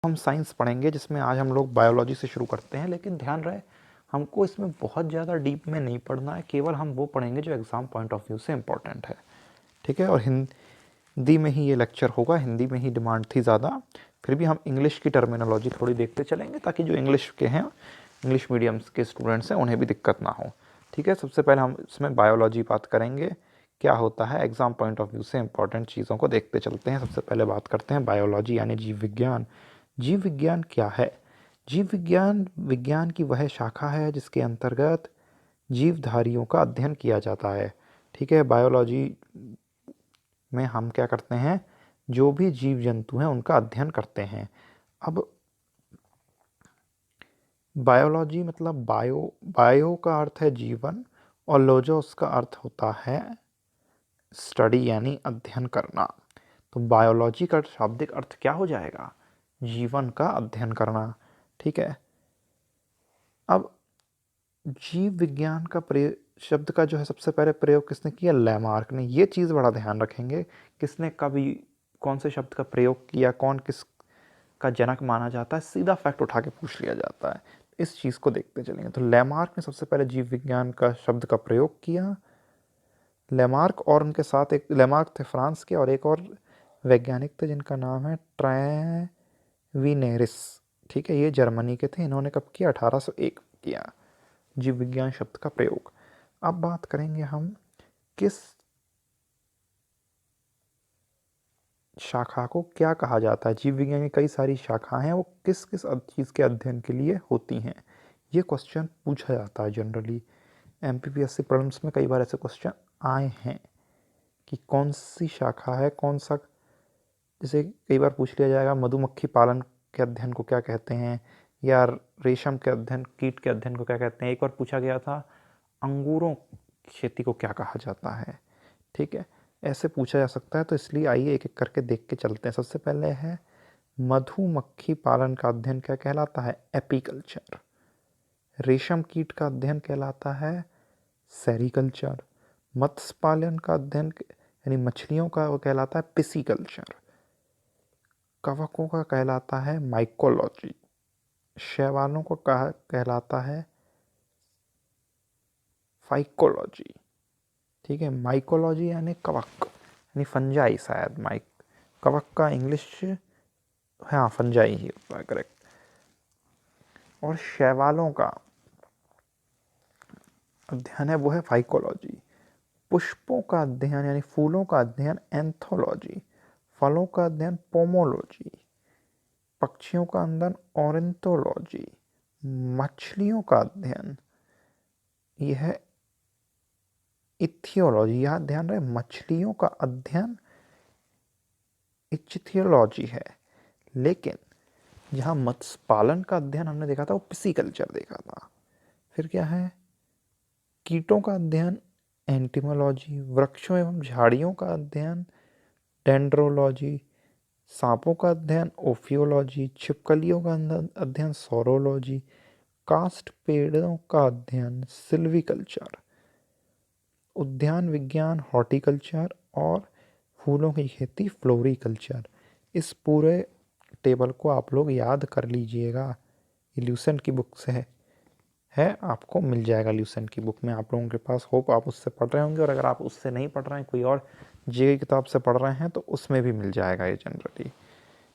हम साइंस पढ़ेंगे जिसमें आज हम लोग बायोलॉजी से शुरू करते हैं, लेकिन ध्यान रहे हमको इसमें बहुत ज़्यादा डीप में नहीं पढ़ना है, केवल हम वो पढ़ेंगे जो एग्ज़ाम पॉइंट ऑफ व्यू से इम्पोर्टेंट है। ठीक है, और हिंदी में ही ये लेक्चर होगा, हिंदी में ही डिमांड थी ज़्यादा। फिर भी हम इंग्लिश की टर्मिनोलॉजी थोड़ी देखते चलेंगे ताकि जो इंग्लिश के हैं, इंग्लिश मीडियम्स के स्टूडेंट्स हैं, उन्हें भी दिक्कत ना हो। ठीक है, सबसे पहले हम इसमें बायोलॉजी बात करेंगे, क्या होता है एग्ज़ाम पॉइंट ऑफ व्यू से इंपॉर्टेंट चीज़ों को देखते चलते हैं। सबसे पहले बात करते हैं बायोलॉजी यानी जीव विज्ञान। जीव विज्ञान क्या है? जीव विज्ञान विज्ञान की वह शाखा है जिसके अंतर्गत जीवधारियों का अध्ययन किया जाता है। ठीक है, बायोलॉजी में हम क्या करते हैं, जो भी जीव जंतु हैं उनका अध्ययन करते हैं। अब बायोलॉजी मतलब बायो का अर्थ है जीवन और लोजोस का अर्थ होता है स्टडी यानी अध्ययन करना। तो बायोलॉजी का शाब्दिक अर्थ क्या हो जाएगा? जीवन का अध्ययन करना। ठीक है, अब जीव विज्ञान का शब्द का जो है सबसे पहले प्रयोग किसने किया? लैमार्क ने। ये चीज़ बड़ा ध्यान रखेंगे, किसने कभी कौन से शब्द का प्रयोग किया, कौन किस का जनक माना जाता है, सीधा फैक्ट उठा के पूछ लिया जाता है। इस चीज़ को देखते चलेंगे। तो लैमार्क ने सबसे पहले जीव विज्ञान का शब्द का प्रयोग किया। लैमार्क और उनके साथ एक लैमार्क थे फ्रांस के, और एक और वैज्ञानिक थे जिनका नाम है ट्रैविनेरिस। ठीक है, ये जर्मनी के थे। इन्होंने कब किया? 1801 किया जीव विज्ञान शब्द का प्रयोग। अब बात करेंगे हम किस शाखा को क्या कहा जाता है। जीव विज्ञान की कई सारी शाखाएं हैं, वो किस किस चीज़ के अध्ययन के लिए होती हैं, ये क्वेश्चन पूछा जाता है जनरली। एमपीपीएससी प्रीलिम्स में कई बार ऐसे क्वेश्चन आए हैं कि कौन सी शाखा है, कौन सा, जैसे कई बार पूछ लिया जाएगा मधुमक्खी पालन के अध्ययन को क्या कहते हैं, या रेशम के अध्ययन, कीट के अध्ययन को क्या कहते हैं। एक बार पूछा गया था अंगूरों की खेती को क्या कहा जाता है। ठीक है, ऐसे पूछा जा सकता है, तो इसलिए आइए एक एक करके देख के चलते हैं। सबसे पहले है मधुमक्खी पालन का अध्ययन क्या कहलाता है? एपीकल्चर। रेशम कीट का अध्ययन कहलाता है सेरिकल्चर। मत्स्य पालन का अध्ययन यानी मछलियों का वो कहलाता है पिसीकल्चर। कवकों का कहलाता है माइकोलॉजी। शैवालों को कहलाता है फाइकोलॉजी। ठीक है, माइकोलॉजी यानी कवक यानी फंजाई, शायद माइक कवक का इंग्लिश, हाँ फंजाई ही होता है, करेक्ट। और शैवालों का अध्ययन है वो है फाइकोलॉजी। पुष्पों का अध्ययन यानी फूलों का अध्ययन एंथोलॉजी। फलों का अध्ययन पोमोलॉजी। पक्षियों का अध्ययन ऑर्निथोलॉजी। मछलियों का अध्ययन यह है इथियोलॉजी। यहाँ ध्यान रहे, मछलियों का अध्ययन इचिथियोलॉजी है। लेकिन जहाँ मत्स्य पालन का अध्ययन हमने देखा था वो पिसीकल्चर देखा था। फिर क्या है? कीटों का अध्ययन एंटिमोलॉजी। वृक्षों एवं झाड़ियों का अध्ययन डेंड्रोलॉजी। सांपों का अध्ययन ओफियोलॉजी। छिपकलियों का अध्ययन सोरोलॉजी। कास्ट पेड़ों का अध्ययन सिल्वीकल्चर। उद्यान विज्ञान हॉर्टिकल्चर। और फूलों की खेती फ्लोरिकल्चर। इस पूरे टेबल को आप लोग याद कर लीजिएगा, ये ल्यूसेंट की बुक से है, आपको मिल जाएगा ल्यूसेंट की बुक में आप लोगों के पास। होप आप उससे पढ़ रहे होंगे, और अगर आप उससे नहीं पढ़ रहे हैं, कोई और जी किताब से पढ़ रहे हैं, तो उसमें भी मिल जाएगा ये जनरली।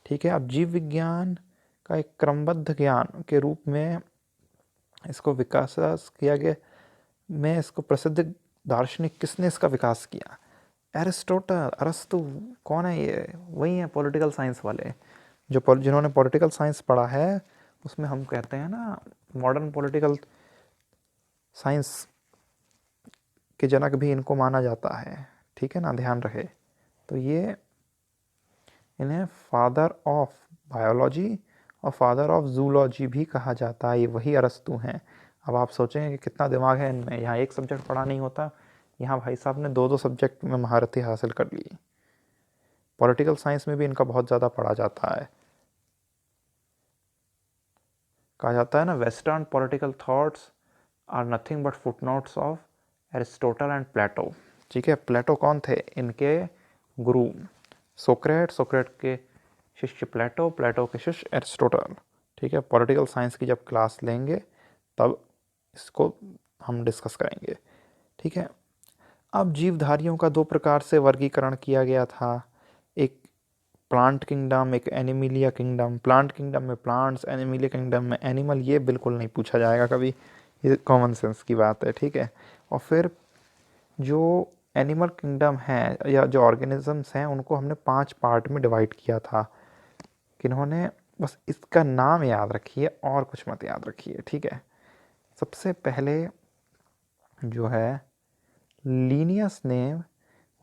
ठीक है, अब जीव विज्ञान का एक क्रमबद्ध ज्ञान के रूप में इसको विकास किया गया। में इसको प्रसिद्ध दार्शनिक किसने इसका विकास किया? एरिस्टोटल, अरस्तु। कौन है ये? वही है पॉलिटिकल साइंस वाले, जो जिन्होंने पॉलिटिकल साइंस पढ़ा है, उसमें हम कहते हैं ना मॉडर्न पॉलिटिकल साइंस के जनक भी इनको माना जाता है। ठीक है ना, ध्यान रहे। तो ये इन्हें फादर ऑफ बायोलॉजी और फादर ऑफ जूलॉजी भी कहा जाता है। ये वही अरस्तु हैं। अब आप सोचेंगे कि कितना दिमाग है इनमें, यहाँ एक सब्जेक्ट पढ़ा नहीं होता, यहाँ भाई साहब ने दो दो सब्जेक्ट में महारतें हासिल कर ली। पॉलिटिकल साइंस में भी इनका बहुत ज़्यादा पढ़ा जाता है। कहा जाता है ना, western political thoughts are nothing but footnotes of Aristotle and Plato. ठीक है, प्लेटो कौन थे? इनके गुरु। सोक्रेट के शिष्य प्लेटो, प्लेटो के शिष्य एरिस्टोटल। ठीक है, पॉलिटिकल साइंस की जब क्लास लेंगे तब इसको हम डिस्कस करेंगे। ठीक है, अब जीवधारियों का दो प्रकार से वर्गीकरण किया गया था, एक प्लांट किंगडम, एक एनिमलिया किंगडम। प्लांट किंगडम में प्लांट्स, एनिमलिया किंगडम में एनिमल, ये बिल्कुल नहीं पूछा जाएगा कभी, ये कॉमन सेंस की बात है। ठीक है, और फिर जो एनिमल किंगडम है या जो ऑर्गेनिजम्स हैं उनको हमने 5 पार्ट में डिवाइड किया था। किन्होंने, बस इसका नाम याद रखिए और कुछ मत याद रखिए। ठीक है, सबसे पहले जो है लीनियस ने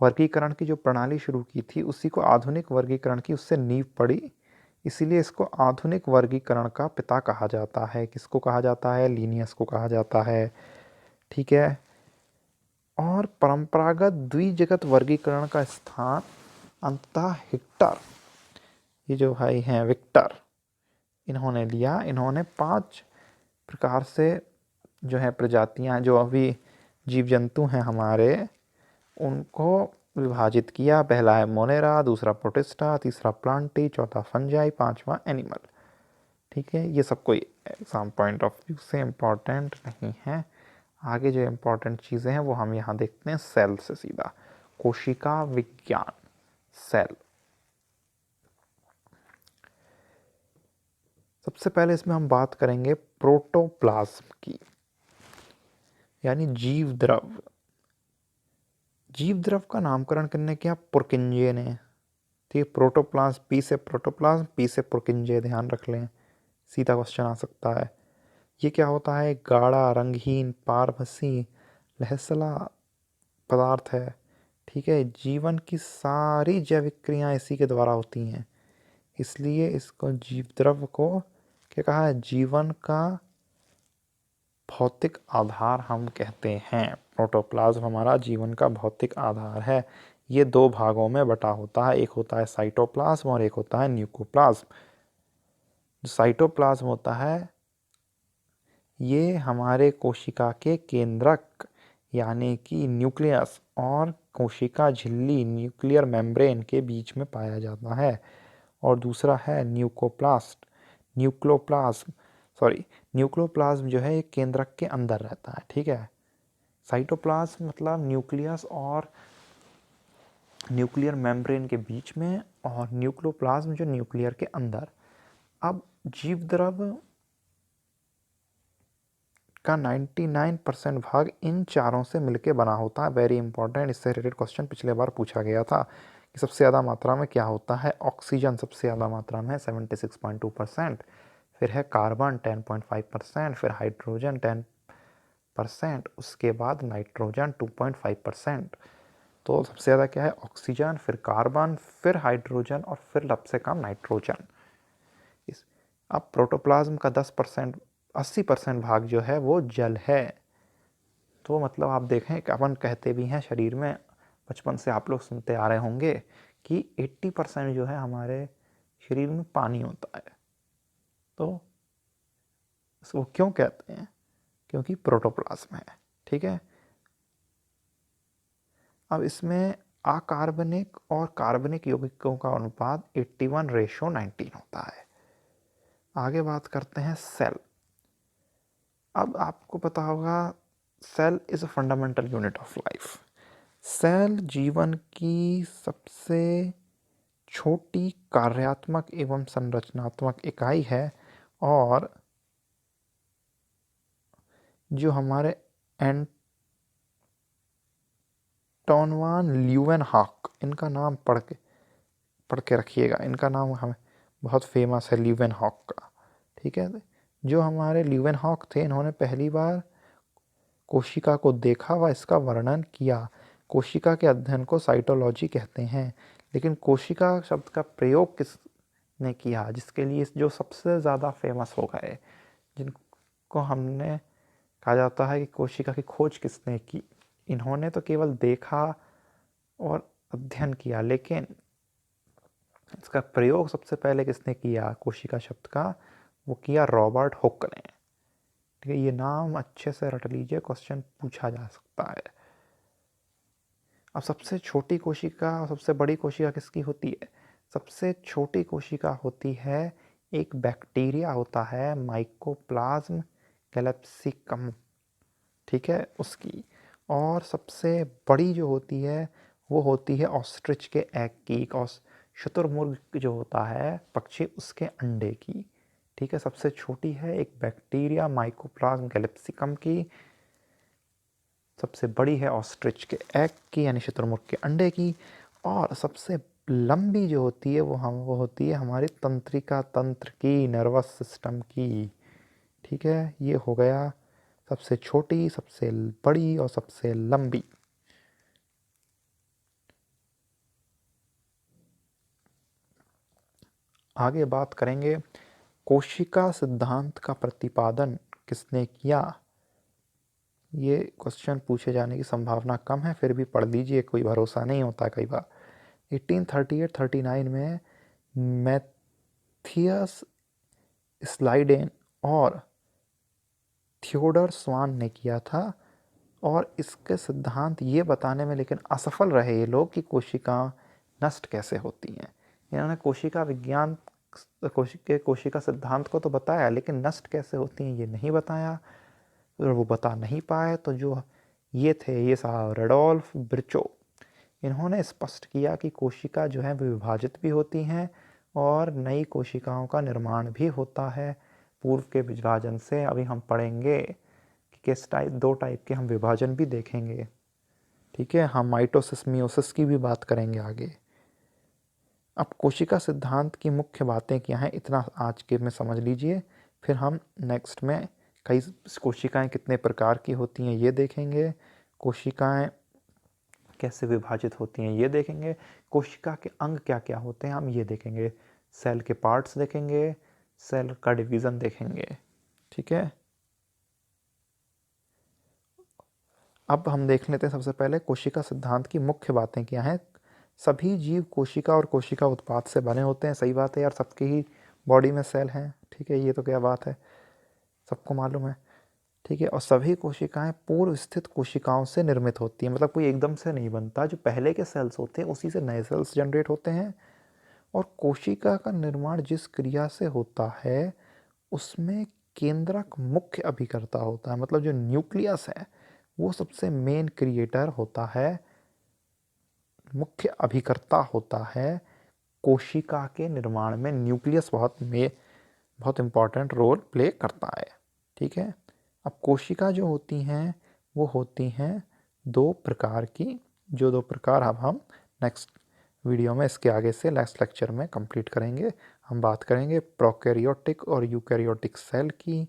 वर्गीकरण की जो प्रणाली शुरू की थी उसी को आधुनिक वर्गीकरण की उससे नींव पड़ी, इसीलिए इसको आधुनिक वर्गीकरण का पिता कहा जाता है। किसको कहा जाता है? लीनियस को कहा जाता है। ठीक है, और परंपरागत द्विजगत वर्गीकरण का स्थान अंततः हिक्टर, ये जो भाई हैं विक्टर, इन्होंने लिया। इन्होंने 5 प्रकार से जो है प्रजातियां, जो अभी जीव जंतु हैं हमारे, उनको विभाजित किया। पहला है मोनेरा, दूसरा प्रोटिस्टा, तीसरा प्लांटी, चौथा फंजाई, पांचवा एनिमल। ठीक है, ये सब कोई एग्जाम पॉइंट ऑफ व्यू से इम्पॉर्टेंट नहीं है। आगे जो इम्पॉर्टेंट चीज़ें हैं वो हम यहाँ देखते हैं सेल से सीधा। कोशिका विज्ञान, सेल। सबसे पहले इसमें हम बात करेंगे प्रोटोप्लाज्म की, यानी जीव द्रव। जीव द्रव का नामकरण करने किया पुरकिंजे ने। ठीक, प्रोटोप्लाज्म, पी से प्रोटोप्लाज्म, पी से पुरकिंजे, ध्यान रख लें, सीधा क्वेश्चन आ सकता है। ये क्या होता है? गाढ़ा, रंगहीन, पारभासी, लहसला पदार्थ है। ठीक है, जीवन की सारी जैविक क्रियाएं इसी के द्वारा होती हैं, इसलिए इसको जीव द्रव को क्या कहा है? जीवन का भौतिक आधार हम कहते हैं। प्रोटोप्लाज्म हमारा जीवन का भौतिक आधार है। ये 2 भागों में बटा होता है, एक होता है साइटोप्लाज्म और एक होता है न्यूक्लियोप्लाज्म। जो साइटोप्लाज्म होता है ये हमारे कोशिका के केंद्रक यानी कि न्यूक्लियस और कोशिका झिल्ली न्यूक्लियर मेम्ब्रेन के बीच में पाया जाता है। और दूसरा है न्यूक्लियोप्लाज्म जो है ये केंद्रक के अंदर रहता है। ठीक है, साइटोप्लाज्म मतलब न्यूक्लियस और न्यूक्लियर मेम्ब्रेन के बीच में, और न्यूक्लियोप्लाज्म जो न्यूक्लियर के अंदर। अब जीव द्रव का 99% भाग इन चारों से मिलके बना होता है। वेरी इंपॉर्टेंट, इससे रिलेटेड क्वेश्चन पिछले बार पूछा गया था कि सबसे ज़्यादा मात्रा में क्या होता है? ऑक्सीजन सबसे ज़्यादा मात्रा में है 76.2%, फिर है कार्बन 10.5%, फिर हाइड्रोजन 10%, उसके बाद नाइट्रोजन 2.5%। तो सबसे ज़्यादा क्या है? ऑक्सीजन, फिर कार्बन, फिर हाइड्रोजन और फिर सबसे कम नाइट्रोजन। अब प्रोटोप्लाज्म का 10%, 80% भाग जो है वो जल है। तो मतलब आप देखें कि अपन कहते भी हैं शरीर में, बचपन से आप लोग सुनते आ रहे होंगे कि 80% जो है हमारे शरीर में पानी होता है। तो इसको क्यों कहते हैं? क्योंकि प्रोटोप्लाज्म है। ठीक है, अब इसमें अकार्बनिक और कार्बनिक यौगिकों का अनुपात 81:19 होता है। आगे बात करते हैं सेल। अब आपको पता होगा cell is a fundamental unit of life. Cell जीवन की सबसे छोटी कार्यात्मक एवं संरचनात्मक इकाई है, और जो हमारे एंटोन ल्यूवेनहॉक, इनका नाम पढ़ के रखिएगा, इनका नाम हमें बहुत फेमस है ल्यूवेनहॉक का। ठीक है, जो हमारे ल्यूवेनहॉक थे, इन्होंने पहली बार कोशिका को देखा व इसका वर्णन किया। कोशिका के अध्ययन को साइटोलॉजी कहते हैं। लेकिन कोशिका शब्द का प्रयोग किसने किया, जिसके लिए जो सबसे ज़्यादा फेमस हो गए, जिनको हमने कहा जाता है कि कोशिका की खोज किसने की? इन्होंने तो केवल देखा और अध्ययन किया, लेकिन इसका प्रयोग सबसे पहले किसने किया कोशिका शब्द का? वो किया रॉबर्ट हुक ने। ठीक है, ये नाम अच्छे से रट लीजिए, क्वेश्चन पूछा जा सकता है। अब सबसे छोटी कोशिका और सबसे बड़ी कोशिका किसकी होती है? सबसे छोटी कोशिका होती है, एक बैक्टीरिया होता है माइकोप्लाज्म कैप्सिकम, ठीक है, उसकी। और सबसे बड़ी जो होती है वो होती है ऑस्ट्रिच के एग की, शुतुरमुर्ग जो होता है पक्षी, उसके अंडे की, ठीक है। सबसे छोटी है एक बैक्टीरिया माइकोप्लाज्म कैप्सिकम की, सबसे बड़ी है ऑस्ट्रिच के एग की यानी शुतुरमुर्ग के अंडे की, और सबसे लंबी जो होती है वो होती है हमारी तंत्रिका तंत्र की, नर्वस सिस्टम की, ठीक है। ये हो गया सबसे छोटी, सबसे बड़ी और सबसे लंबी। आगे बात करेंगे कोशिका सिद्धांत का प्रतिपादन किसने किया। ये क्वेश्चन पूछे जाने की संभावना कम है, फिर भी पढ़ लीजिए, कोई भरोसा नहीं होता कई बार। 1838-39 में मैथियस स्लाइडेन और थियोडर स्वान ने किया था, और इसके सिद्धांत ये बताने में लेकिन असफल रहे ये लोग कि कोशिका नष्ट कैसे होती हैं। इन्होंने कोशिका विज्ञान कोशिका सिद्धांत को तो बताया, लेकिन नष्ट कैसे होती हैं ये नहीं बताया, और वो बता नहीं पाए। तो जो ये थे, ये साहब रेडोल्फ बिर्चो, इन्होंने स्पष्ट किया कि कोशिका जो है वो विभाजित भी होती हैं और नई कोशिकाओं का निर्माण भी होता है पूर्व के विभाजन से। अभी हम पढ़ेंगे कि किस टाइप, 2 टाइप के हम विभाजन भी देखेंगे, ठीक है। हम माइटोसिस मियोसिस की भी बात करेंगे आगे। अब कोशिका सिद्धांत की मुख्य बातें क्या हैं, इतना आज के में समझ लीजिए। फिर हम नेक्स्ट में कई कोशिकाएं कितने प्रकार की होती हैं ये देखेंगे, कोशिकाएं कैसे विभाजित होती हैं ये देखेंगे, कोशिका के अंग क्या क्या होते हैं हम ये देखेंगे, सेल के पार्ट्स देखेंगे, सेल का डिवीज़न देखेंगे, ठीक है। अब हम देख लेते हैं सबसे पहले कोशिका सिद्धांत की मुख्य बातें क्या हैं। सभी जीव कोशिका और कोशिका उत्पाद से बने होते हैं, सही बात है यार, सबकी ही बॉडी में सेल हैं, ठीक है, ये तो क्या बात है, सबको मालूम है, ठीक है। और सभी कोशिकाएं पूर्व स्थित कोशिकाओं से निर्मित होती हैं, मतलब कोई एकदम से नहीं बनता, जो पहले के सेल्स होते हैं उसी से नए सेल्स जनरेट होते हैं। और कोशिका का निर्माण जिस क्रिया से होता है उसमें केंद्रक मुख्य अभिकर्ता होता है, मतलब जो न्यूक्लियस है वो सबसे मेन क्रिएटर होता है, मुख्य अभिकर्ता होता है कोशिका के निर्माण में। न्यूक्लियस बहुत इंपॉर्टेंट रोल प्ले करता है, ठीक है। अब कोशिका जो होती हैं वो होती हैं 2 प्रकार की, जो 2 प्रकार अब हम नेक्स्ट वीडियो में, इसके आगे से नेक्स्ट लेक्चर में कंप्लीट करेंगे। हम बात करेंगे प्रोकैरियोटिक और यूकैरियोटिक सेल की,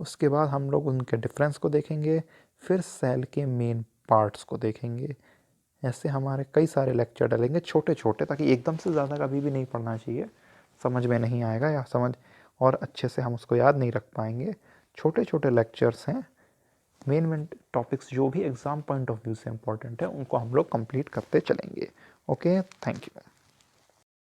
उसके बाद हम लोग उनके डिफरेंस को देखेंगे, फिर सेल के मेन पार्ट्स को देखेंगे। ऐसे हमारे कई सारे लेक्चर डलेंगे छोटे छोटे, ताकि एकदम से ज़्यादा कभी भी नहीं पढ़ना चाहिए, समझ में नहीं आएगा या समझ और अच्छे से हम उसको याद नहीं रख पाएंगे। छोटे छोटे लेक्चर्स हैं, मेन टॉपिक्स जो भी एग्ज़ाम पॉइंट ऑफ व्यू से इंपॉर्टेंट है उनको हम लोग कंप्लीट करते चलेंगे। Okay, thank you.